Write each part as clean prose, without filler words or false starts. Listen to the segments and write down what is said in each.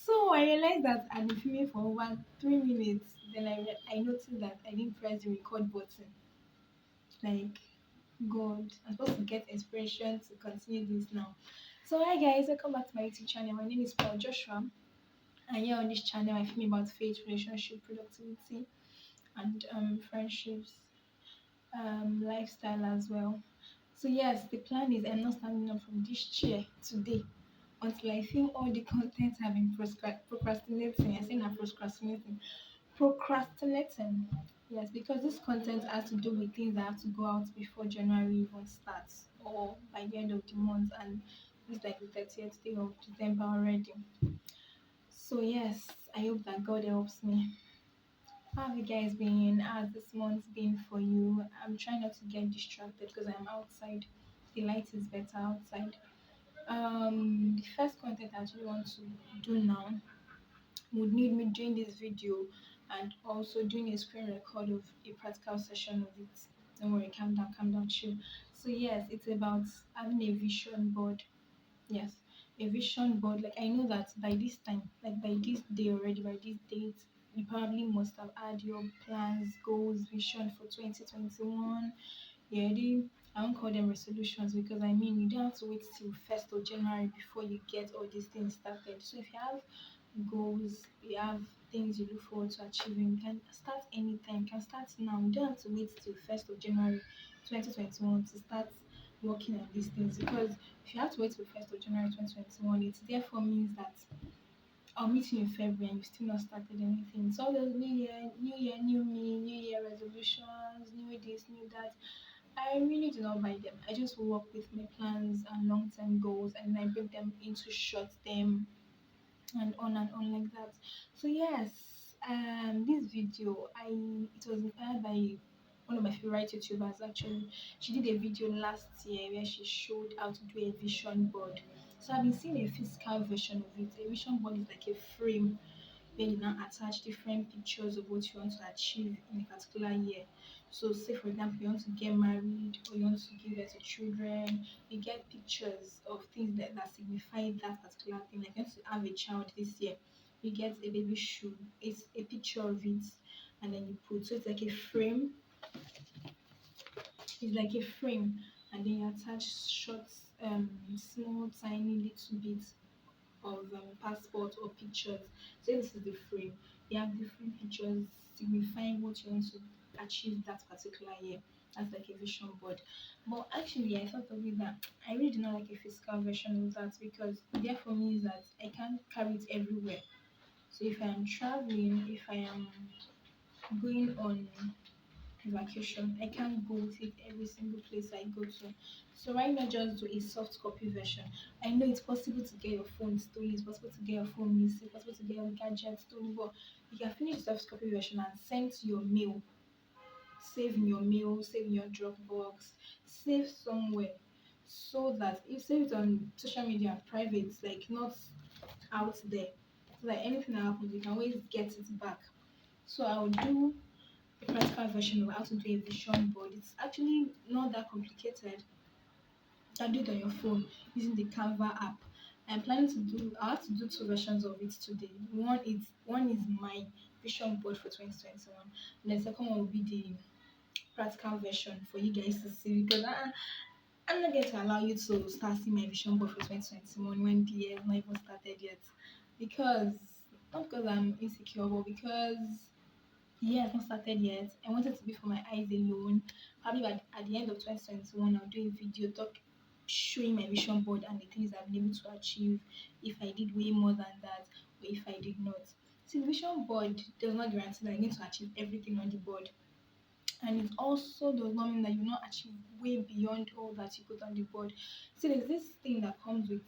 So I realized that I'd been filming for over 3 minutes. Then I noticed that I didn't press the record button. Like, God, I'm supposed to get inspiration to continue this now. So hi guys, welcome back to my YouTube channel. My name is Paul Joshua, and here on this channel I film about faith, relationship, productivity, and friendships, lifestyle as well. So yes, the plan is I'm not standing up from this chair today until I film all the content I've been procrastinating. I say not procrastinating. Yes, because this content has to do with things that have to go out before January even starts or by the end of the month, and it's like the 30th day of December already. So yes, I hope that God helps me. How have you guys been? How's this month been for you? I'm trying not to get distracted because I'm outside. The light is better outside. The first content I actually want to do now would need me doing this video and also doing a screen record of a practical session of it. Don't worry, calm down, chill. So yes, it's about having a vision board. Yes, a vision board. Like I know that by this time, like by this day already, by this date, you probably must have had your plans, goals, vision for 2021. You already, I won't call them resolutions because I mean you don't have to wait till 1st of January before you get all these things started. So if you have goals, you have things you look forward to achieving, you can start anytime, you can start now. You don't have to wait till 1st of January 2021 to start working on these things, because if you have to wait till 1st of January 2021, it therefore means that I'll meet you in February and you still not started anything. So all those new year, new me, new year resolutions, new this, new that, I really do not buy them. I just work with my plans and long term goals and I break them into short term and on like that. So yes, this video it was inspired by one of my favorite YouTubers actually. She did a video last year where she showed how to do a vision board. So I've been seeing a physical version of it. A vision board is like a frame where you now attach different pictures of what you want to achieve in a particular year. So, say for example, you want to get married or you want to give birth to children, you get pictures of things that signify that particular thing. Like you want to have a child this year, you get a baby shoe, it's a picture of it, and then you put, so it's like a frame, and then you attach short, small, tiny little bits of passport or pictures. So this is the frame. You have different pictures signifying what you want to achieve that particular year. That's like a vision board. But actually, I thought of it that I really do not like a physical version of that, because therefore means that I can't carry it everywhere. So if I am traveling, if I am going on vacation, I can't go with it every single place I go to. So why not just do a soft copy version? I know it's possible to get your phone stolen, it's possible to get your phone missing, it's possible to get your gadget stolen, but you can finish the soft copy version and send to your mail, save in your mail, save in your Dropbox, save somewhere, so that you save it on social media private, like not out there. So that anything that happens, you can always get it back. So I'll do a practical version of how to do a vision board. It's actually not that complicated. You can do it on your phone using the Canva app. I'm planning to do. I have to do two versions of it today. One is my vision board for 2021, and the second one will be the practical version for you guys to see, because I'm not going to allow you to start seeing my vision board for 2021 when the year has not even started yet, because not because I'm insecure, but because the year has not started yet. I want it to be for my eyes alone. Probably at the end of 2021, I'll do a video showing my vision board and the things I've been able to achieve, if I did way more than that, or if I did not. See, the vision board does not guarantee that you need to achieve everything on the board. And it also does not mean that you will not achieve way beyond all that you put on the board. See, there's this thing that comes with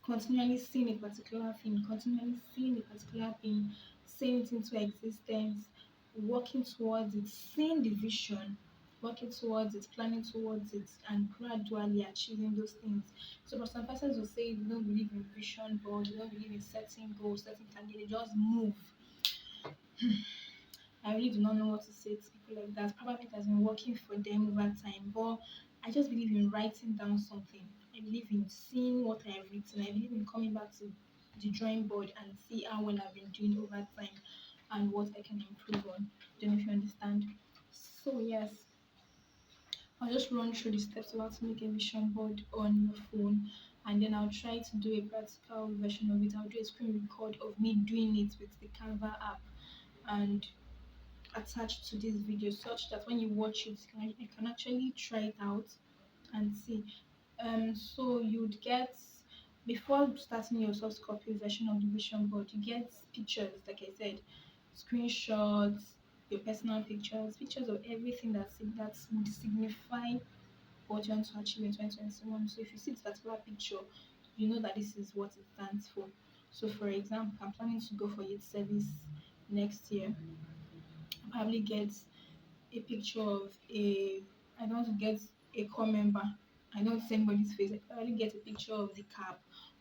continually seeing a particular thing, continually seeing a particular thing, seeing it into existence, working towards it, seeing the vision, working towards it, planning towards it, and gradually achieving those things. So, for some persons will say they don't believe in vision board, they don't believe in setting goals, setting targets, they just move. I really do not know what to say to people like that. Probably it has been working for them over time, but I just believe in writing down something. I believe in seeing what I have written. I believe in coming back to the drawing board and see how well I've been doing over time and what I can improve on. Don't know if you understand. So yes, I'll just run through the steps of how to make a vision board on your phone, and then I'll try to do a practical version of it. I'll do a screen record of me doing it with the Canva app and attached to this video such that when you watch it, you can actually try it out and see. So you'd get, before starting your soft copy version of the vision board, you get pictures, like I said, screenshots, your personal pictures, pictures of everything that would signify what you want to achieve in 2021. So if you see this particular picture, you know that this is what it stands for. So for example, I'm planning to go for youth service next year. I probably get a picture of a, I don't want to get a core member. I don't see anybody's face. I probably get a picture of the cap,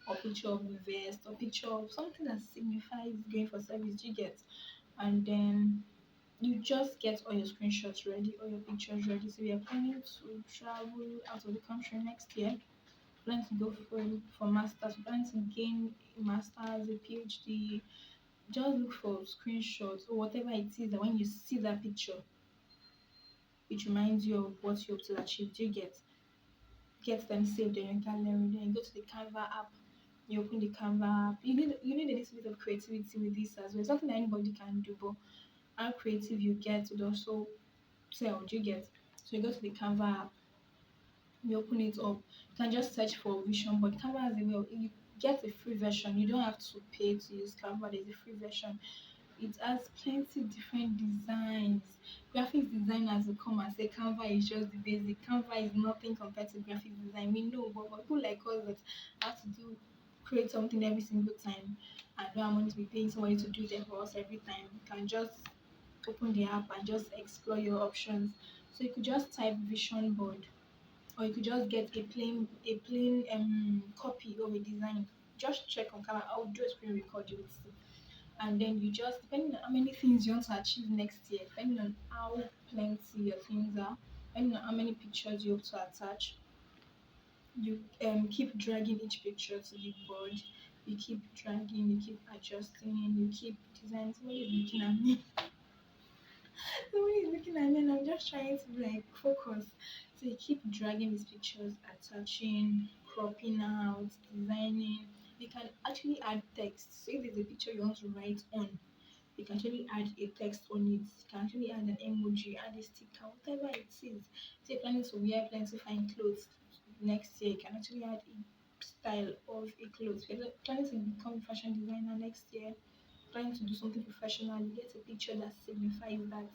or picture of the vest, or picture of something that signifies going for service. You get, and then you just get all your screenshots ready, all your pictures ready. So we are planning to travel out of the country next year. Planning to go for masters. Planning to gain a masters, a PhD. Just look for screenshots or whatever it is that when you see that picture, it reminds you of what you hope to achieve. Do you get them saved in your gallery? Then you go to the Canva app. You open the Canva app. You need a little bit of creativity with this as well. It's something that anybody can do, but how creative you get would also tell. Do you get? So you go to the Canva app. You open it up. You can just search for vision board. Canva has a way of, you get a free version. You don't have to pay to use Canva. There's a free version. It has plenty different designs. Graphic designers will come and say Canva is just the basic. Canva is nothing compared to graphic design. We know, but for people like us that have to create something every single time and don't have money to be paying somebody to do them for us every time, you can just open the app and just explore your options. So you could just type vision board, or you could just get a plain copy of a design. Just check on Canva. I'll do a screen record, you will see. And then you just, depending on how many things you want to achieve next year, depending on how plenty your things are, depending on how many pictures you have to attach, you keep dragging each picture to the board. You keep dragging, you keep adjusting, you keep designing. Somebody is looking at me. Somebody is looking at me, and I'm just trying to like focus. So you keep dragging these pictures, attaching, cropping out, designing. You can actually add text. So if there's a picture you want to write on, you can actually add a text on it. You can actually add an emoji, add a sticker, whatever it is. If you're planning to wear plenty fine clothes next year, you can actually add a style of a clothes. If you're planning to become a fashion designer next year, planning to do something professional, you get a picture that signifies that.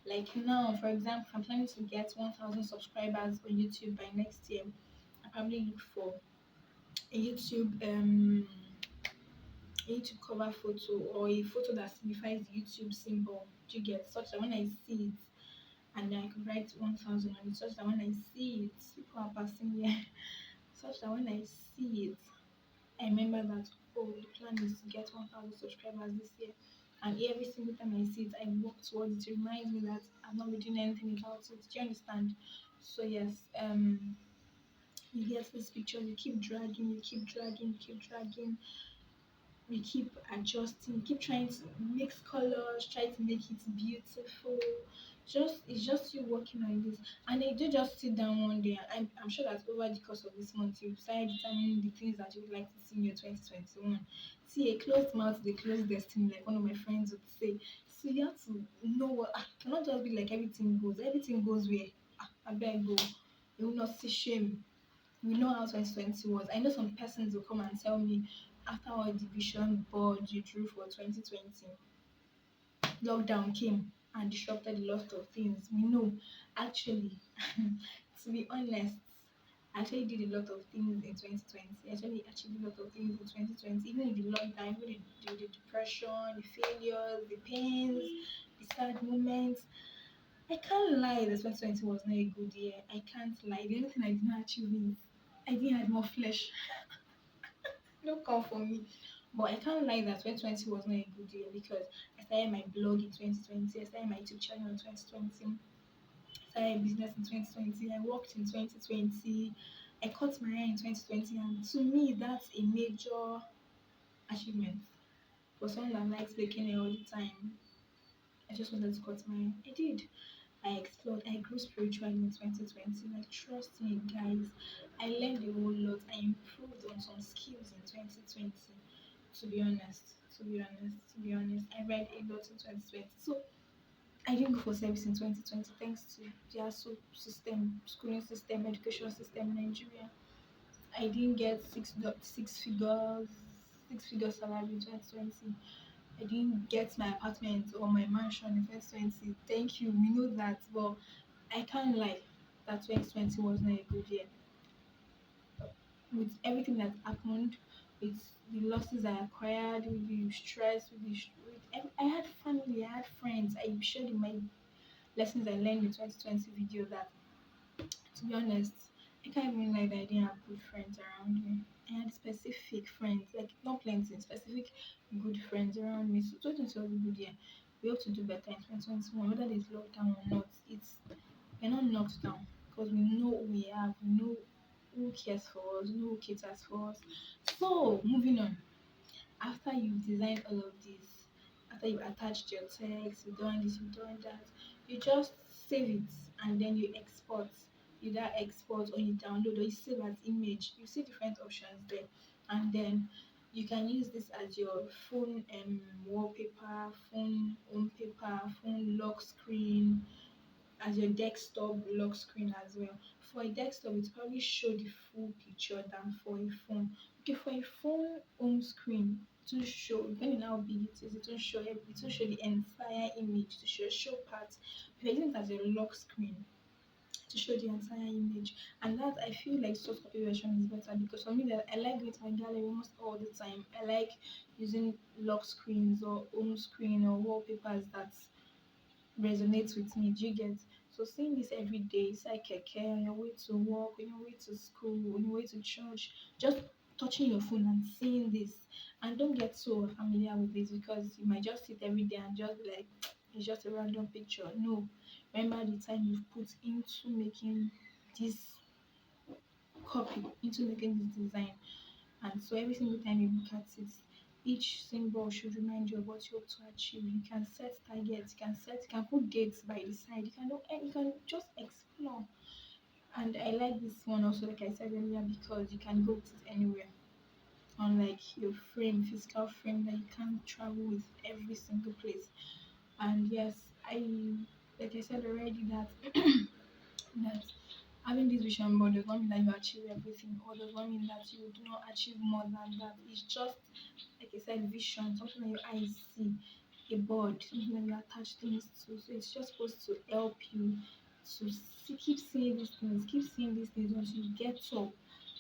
Like now, for example, I'm planning to get 1,000 subscribers on YouTube by next year. I probably look for a YouTube cover photo, or a photo that signifies the YouTube symbol. Do you get, such that when I see it, and then I could write 1,000 on it, such that when I see it, people are passing here, such that when I see it, I remember that, oh, the plan is to get 1,000 subscribers this year. And every single time I see it, I work towards it. It reminds me that I'm not doing anything about it. Do you understand? So yes, you get this picture, you keep dragging, you keep dragging, you keep dragging, we keep adjusting, we keep trying to mix colors, try to make it beautiful. Just, it's just you working on this. And they do just sit down one day. I'm sure that over the course of this month you start determining the things that you would like to see in your 2021. See, a closed mouth is a closed destiny, like one of my friends would say. So you have to know what, cannot just be like everything goes where, I beg go. You will not see shame. We know how 2020 was. I know some persons will come and tell me after all the vision board you drew for 2020, lockdown came and disrupted a lot of things. We know, actually, to be honest, I actually did a lot of things in 2020. I actually achieved a lot of things in 2020, even with the lockdown, even the depression, the failures, the pains, the sad moments. I can't lie that 2020 was not a good year. I can't lie. The only thing I did not achieve is I didn't have more flesh. No come for me. But I can't lie that 2020 was not a good year, because I started my blog in 2020. I started my YouTube channel in 2020. I started a business in 2020. I worked in 2020. I cut my hair in 2020. And to me, that's a major achievements. For someone that likes making it all the time, I just wanted to cut my hair. I did. I explored. I grew spiritually in 2020. Like, trust me, guys, I learned a whole lot. I improved on some skills in 2020. To be honest, I read a lot in 2020. So I didn't go for service in 2020 thanks to their system, schooling system, education system in Nigeria. I didn't get six figures salary in 2020. I didn't get my apartment or my mansion in 2020. Thank you. We know that. But I can't lie that 2020 was not a good year. With everything that happened, with the losses I acquired, with the stress, I had family, I had friends. I shared in my lessons I learned in 2020 video that, to be honest, I can't even lie that I didn't have good friends around me. I had specific friends, like not plenty, specific good friends around me. So 2020 was a good year. We hope to do better in 2021, whether there's lockdown or not. We're not knocked down because we know who we have, we know who cares for us, we know who caters for us. So moving on. After you've designed all of this, after you've attached your text, you've done this, you've done that, you just save it and then you export. You either export or you download or you save as image. You see different options there. And then you can use this as your phone wallpaper, phone home paper, phone lock screen, as your desktop lock screen as well. For a desktop, it probably show the full picture than for a phone. Okay, for a phone home screen, to show depending on how big it is, it will show the entire image, to show parts. If you're using it as a lock screen to show the entire image, and that I feel like soft copy version is better because for me that I like going to my gallery almost all the time. I like using lock screens or home screen or wallpapers that resonates with me. Do you get? So seeing this every day, it's like keke on your way to work, on your way to school, on your way to church, just touching your phone and seeing this. And don't get so familiar with this because you might just sit every day and just be like, it's just a random picture. No. Remember the time you've put into making this copy, into making this design. And so every single time you look at it, each symbol should remind you of what you hope to achieve. You can set targets, you can put dates by the side, you can just explore. And I like this one also, like I said earlier, because you can go with it anywhere. Unlike your physical frame that you can't travel with every single place. And yes, like I said already that having this vision board does not mean that you achieve everything or does not mean that you do not achieve more than that. It's just, like I said, vision, something that your eyes see, a board, something that you attach things to. So it's just supposed to help you to keep seeing these things until you get up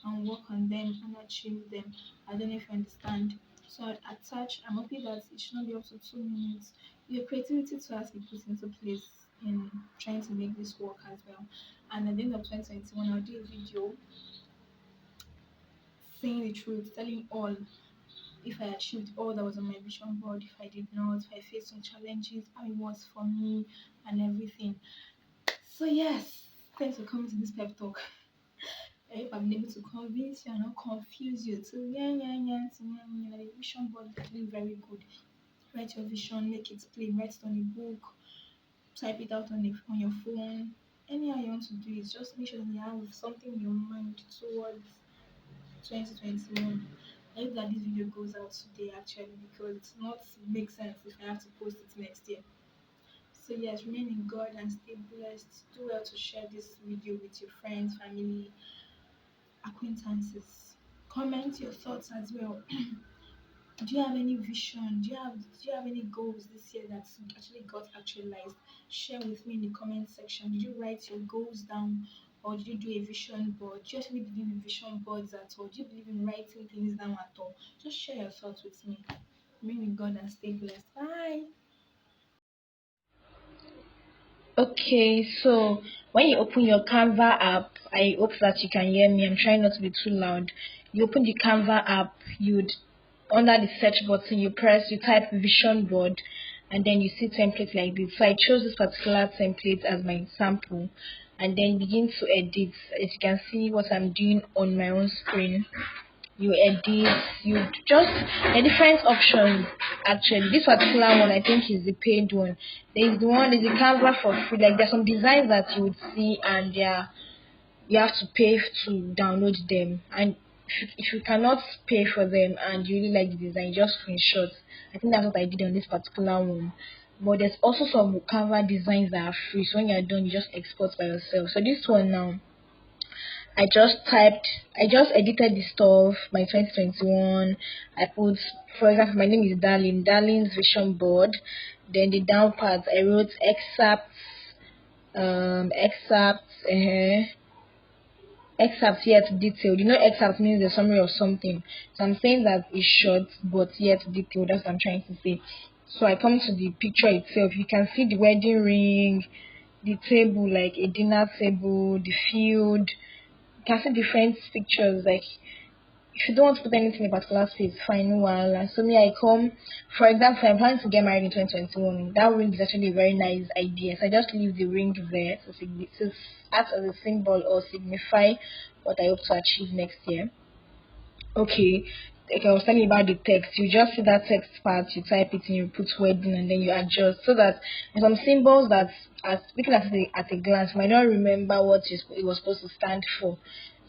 and work on them and achieve them. I don't know if you understand. So I'd attach, I'm hoping that it should not be up to 2 minutes. Your creativity to has to be put into place in trying to make this work as well. And at the end of 2021, I'll do a video saying the truth, telling all if I achieved all that was on my vision board, if I did not, if I faced some challenges, how it was for me, and everything. So, yes, thanks for coming to this pep talk. I hope I've been able to convince you and not confuse you. So, the vision board is actually very good. Write your vision, make it plain, write it on a book, type it out on your phone. Anyhow you want to do it, just make sure that you have something in your mind towards 2021. I hope that this video goes out today actually because it's not make sense if I have to post it next year. So yes, remain in God and stay blessed. Do well to share this video with your friends, family, acquaintances. Comment your thoughts as well. Do you have any vision? Do you have any goals this year that actually got actualized? Share with me in the comment section. Did you write your goals down or did you do a vision board? Do you actually believe in vision boards at all? Do you believe in writing things down at all? Just share your thoughts with me. Remain with God and stay blessed. Bye. Okay, so when you open your Canva app, I hope that you can hear me. I'm trying not to be too loud. You open the Canva app, you'd under the search button, you type vision board, and then you see template like this. So I chose this particular template as my sample, and then begin to edit. As you can see, what I'm doing on my own screen. you edit, you just the different options. Actually, this particular one I think is the paid one. There's the Canva for free. Like there's some designs that you would see and you have to pay to download them. And if you cannot pay for them and you really like the design, just screenshot. I think that's what I did on this particular one. But there's also some Canva designs that are free. So when you're done, you just export by yourself. So this one now, I just edited the stuff, my 2021. I put, for example, my name is Darlene's Visionboard. Then the down part, I wrote excerpts yet detailed. You know, excerpt means the summary of something. So I'm saying that it's short but yet detailed. That's what I'm trying to say. So I come to the picture itself. You can see the wedding ring, the table, like a dinner table, the field. You can see different pictures. Like if you don't want to put anything in a particular space, fine, no while. So me, I come, for example, I'm planning to get married in 2021. That ring is actually a very nice idea. So I just leave the ring there to act as a symbol or signify what I hope to achieve next year. Okay, like I was telling you about the text, you just see that text part, you type it and you put wedding and then you adjust so that there's some symbols that as looking at a glance you might not remember it was supposed to stand for.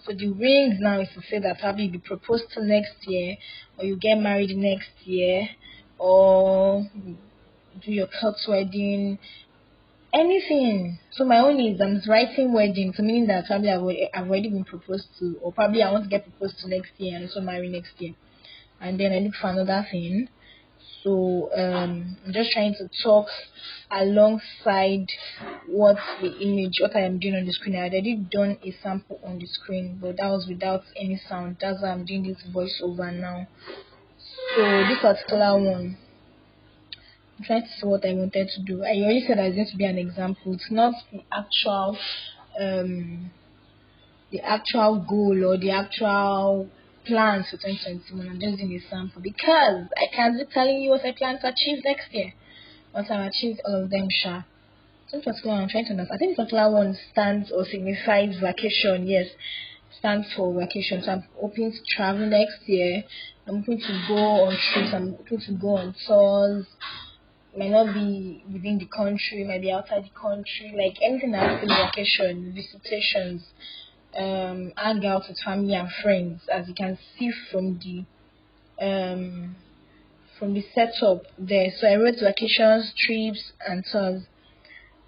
So the rings now is to say that probably you'll be proposed to next year or you get married next year or do your cult wedding, anything. So my own is I'm writing wedding, so meaning that probably I've already been proposed to, or probably I want to get proposed to next year and also marry next year. And then I look for another thing. So I'm just trying to talk alongside what I am doing on the screen. I already done a sample on the screen, but that was without any sound. That's why I'm doing this voiceover now. So this particular one, I'm trying to see what I wanted to do. I already said that it's going to be an example. It's not um the actual goal or the actual plans for 2021. I'm just doing a sample because I can't be telling you what I plan to achieve next year. Once I've achieved all of them, sure. This particular one I'm trying to understand. I think this particular one stands or signifies vacation. Yes, stands for vacation. So I'm hoping to travel next year. I'm hoping to go on trips. I'm hoping to go on tours. Might not be within the country, might be outside the country, like anything that has to do with vacation, visitations, hang out with family and friends, as you can see from the setup there. So I wrote vacations, trips, and tours.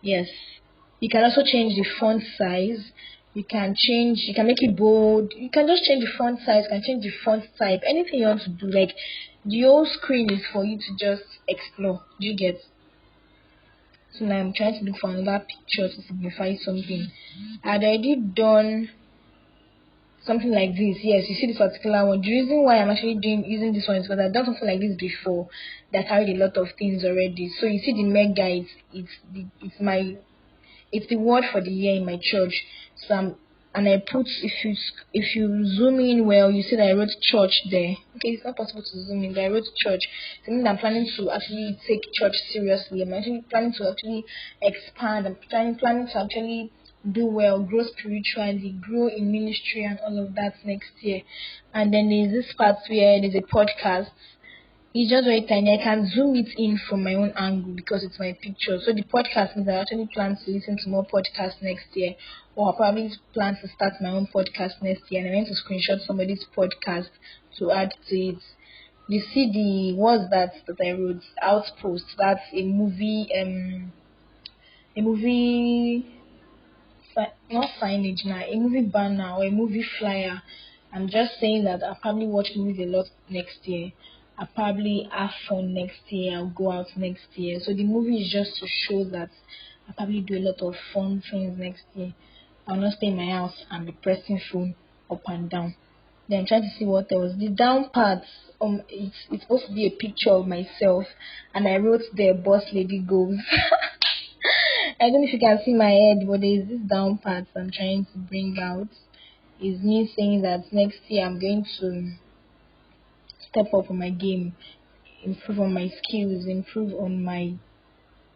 Yes, you can also change the font size. You can make it bold. You can just change the font size. You can change the font type. Anything you want to do. Like the whole screen is for you to just explore. Do you get? So now I'm trying to look for another picture to signify something. I'd already done something like this. Yes, you see this particular one. The reason why I'm actually using this one is because I've done something like this before that carried a lot of things already. So you see the mega, it's the word for the year in my church. So and I put, if you zoom in well, you see that I wrote church there. Okay, it's not possible to zoom in, but I wrote church. So means I'm planning to actually take church seriously. I'm actually planning to actually expand. I'm planning to actually do well, grow spiritually, grow in ministry and all of that next year. And then there's this part where there's a podcast. It's just very tiny. I can zoom it in from my own angle because it's my picture. So the podcast means I actually plan to listen to more podcasts next year, or I probably plan to start my own podcast next year. And I went to screenshot somebody's podcast to add to it. You see the words that I wrote, Outpost. That's a movie. A movie, not signage now, a movie banner or a movie flyer. I'm just saying that I'll probably watch movies a lot next year. I'll probably have fun next year. I'll go out next year. So the movie is just to show that I'll probably do a lot of fun things next year. I'll not stay in my house and be pressing phone up and down. Then I'm trying to see what else. The down part, it's supposed to be a picture of myself, and I wrote there, "Boss Lady Goes." I don't know if you can see my head, but there is this down part I'm trying to bring out. Is me saying that next year I'm going to step up on my game, improve on my skills, improve on my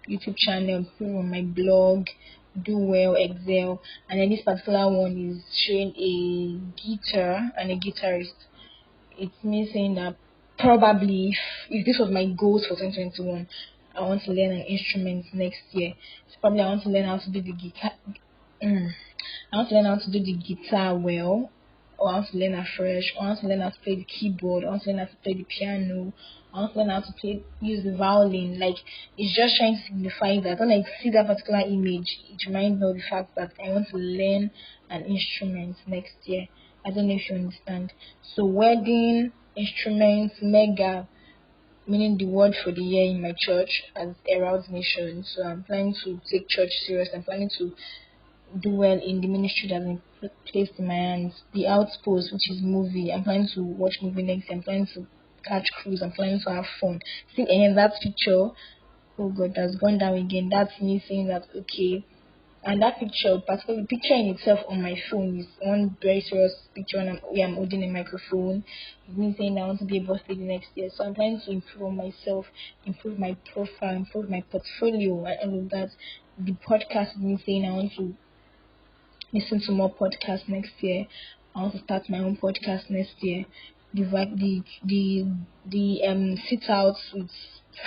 YouTube channel, improve on my blog, do well, excel. And then this particular one is showing a guitar and a guitarist. It's me saying that probably if this was my goals for 2021, I want to learn an instrument next year. So probably I want to learn how to do the guitar. Mm, I want to learn how to do the guitar well, or I want to learn afresh, or I want to learn how to play the keyboard, or I want to learn how to play the piano, I want to learn how to use the violin. Like, it's just trying to signify that when I see that particular image, it reminds me of the fact that I want to learn an instrument next year. I don't know if you understand. So wedding, instruments, mega, meaning the word for the year in my church as Herald Nation. So I'm planning to take church serious. I'm planning to do well in the ministry that's been placed in my hands. The Outpost, which is movie. I'm planning to watch movie next year. I'm planning to catch cruise. I'm planning to have fun. See, and that picture, oh God, that's gone down again. That's me saying that, okay. And that picture, particularly the picture in itself on my phone, is one very serious picture where I'm holding a microphone. It's me saying I want to be a boss lady next year. So I'm trying to improve on myself, improve my profile, improve my portfolio, and all of that. The podcast is me saying I want to listen to more podcasts next year. I want to start my own podcast next year. The sit outs with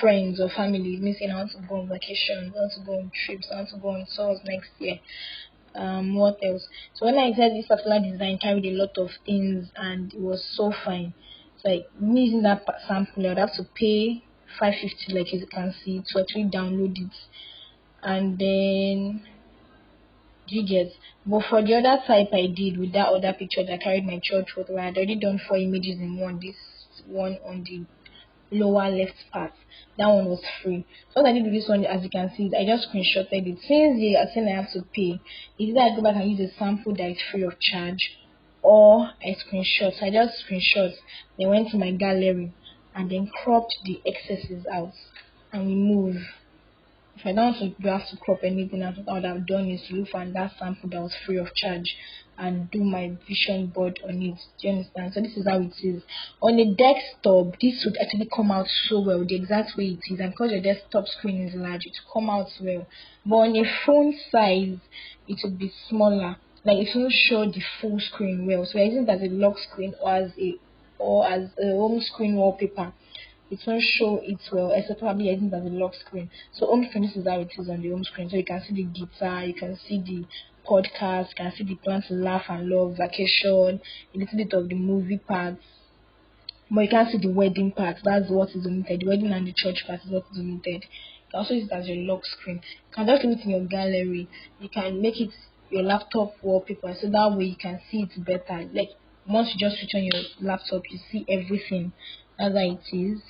friends or family. Means I want to go on vacation. I want to go on trips. I want to go on tours next year. What else? So when I said this particular design carried a lot of things and it was so fine. So like me using that sample, I'd have to pay 550, like as you can see, to actually download it. And then do you get? But for the other type I did with that other picture that carried my church photo, I had already done 4 images in one. This one on the lower left part. That one was free. So what I did with this one, as you can see, I just screenshotted it. Since they are saying I have to pay, either I go back and use a sample that is free of charge, or I screenshot. So I just screenshot, then went to my gallery and then cropped the excesses out and remove. If I don't want to do have to crop anything else, what I would have done is to look for that sample that was free of charge and do my vision board on it. Do you understand? So this is how it is. On a desktop, this would actually come out so well, the exact way it is, and because your desktop screen is large, it will come out well. But on a phone size, it would be smaller. Like it won't show the full screen well. So I use it as a lock screen or as a home screen wallpaper. It won't show it well, except probably I think as a lock screen. So home screen, this is how it is on the home screen. So you can see the guitar, you can see the podcast, you can see the plan to laugh and love, vacation, a little bit of the movie parts. But you can't see the wedding part. That's what is omitted. The wedding and the church part is what is omitted. You can also use it as your lock screen. You can just leave it in your gallery. You can make it your laptop wallpaper so that way you can see it better. Like once you just switch on your laptop, you see everything. That's how it is.